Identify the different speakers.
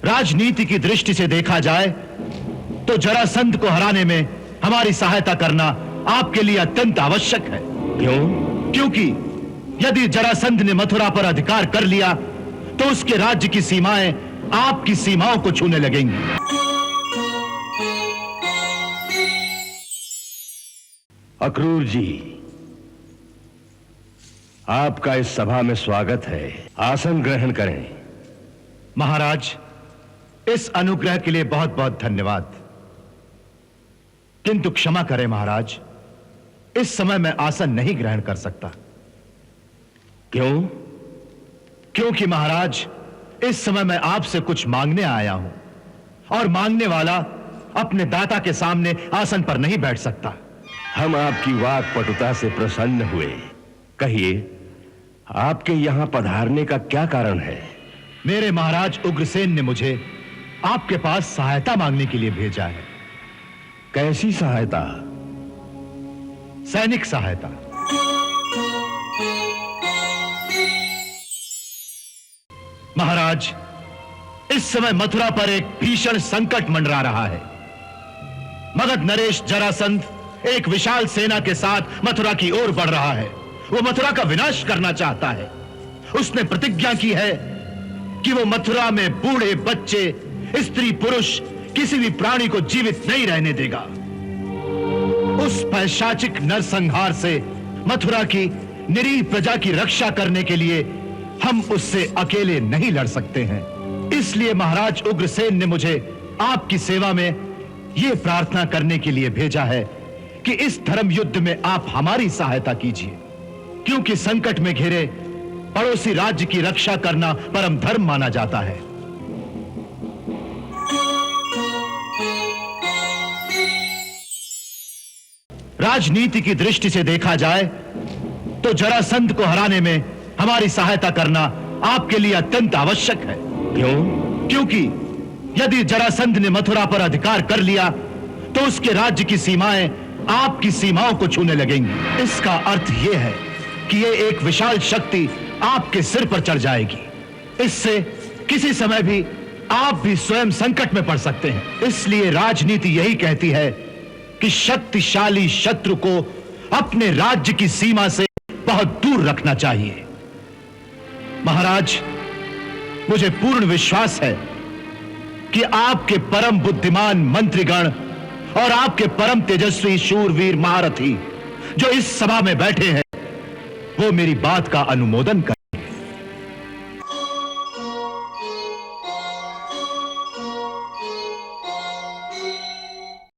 Speaker 1: राजनीति की दृष्टि से देखा जाए तो जरासंध को हराने में हमारी सहायता करना आपके लिए अत्यंत आवश्यक है।
Speaker 2: क्यों?
Speaker 1: क्योंकि यदि जरासंध ने मथुरा पर अधिकार कर लिया तो उसके राज्य की सीमाएं आपकी सीमाओं को छूने लगेंगी।
Speaker 2: अक्रूर जी, आपका इस सभा में स्वागत है। आसन ग्रहण करें।
Speaker 1: महाराज, इस अनुग्रह के लिए बहुत बहुत धन्यवाद, किंतु क्षमा करें महाराज, इस समय मैं आसन नहीं ग्रहण कर सकता।
Speaker 2: क्यों?
Speaker 1: क्योंकि महाराज, इस समय मैं आपसे कुछ मांगने आया हूं और मांगने वाला अपने दाता के सामने आसन पर नहीं बैठ सकता।
Speaker 2: हम आपकी वाक पटुता से प्रसन्न हुए। कहिए, आपके यहां पधारने का क्या कारण है?
Speaker 1: मेरे महाराज उग्रसेन ने मुझे आपके पास सहायता मांगने के लिए भेजा है।
Speaker 2: कैसी सहायता?
Speaker 1: सैनिक सहायता। महाराज, इस समय मथुरा पर एक भीषण संकट मंडरा रहा है। मगध नरेश जरासंध एक विशाल सेना के साथ मथुरा की ओर बढ़ रहा है। वो मथुरा का विनाश करना चाहता है। उसने प्रतिज्ञा की है कि वो मथुरा में बूढ़े, बच्चे, स्त्री, पुरुष, किसी भी प्राणी को जीवित नहीं रहने देगा। उस पैशाचिक नरसंहार से मथुरा की निरीह प्रजा की रक्षा करने के लिए हम उससे अकेले नहीं लड़ सकते हैं। इसलिए महाराज उग्रसेन ने मुझे आपकी सेवा में यह प्रार्थना करने के लिए भेजा है कि इस धर्म युद्ध में आप हमारी सहायता कीजिए, क्योंकि संकट में घिरे पड़ोसी राज्य की रक्षा करना परम धर्म माना जाता है। राजनीति की दृष्टि से देखा जाए तो जरासंध को हराने में हमारी सहायता करना आपके लिए अत्यंत आवश्यक है।
Speaker 2: क्यों?
Speaker 1: क्योंकि यदि जरासंध ने मथुरा पर अधिकार कर लिया तो उसके राज्य की सीमाएं आपकी सीमाओं को छूने लगेंगी। इसका अर्थ यह है कि यह एक विशाल शक्ति आपके सिर पर चढ़ जाएगी। इससे किसी समय भी आप भी स्वयं संकट में पड़ सकते हैं। इसलिए राजनीति यही कहती है कि शक्तिशाली शत्रु को अपने राज्य की सीमा से बहुत दूर रखना चाहिए। महाराज, मुझे पूर्ण विश्वास है कि आपके परम बुद्धिमान मंत्रीगण और आपके परम तेजस्वी शूरवीर महारथी जो इस सभा में बैठे हैं वो मेरी बात का अनुमोदन कर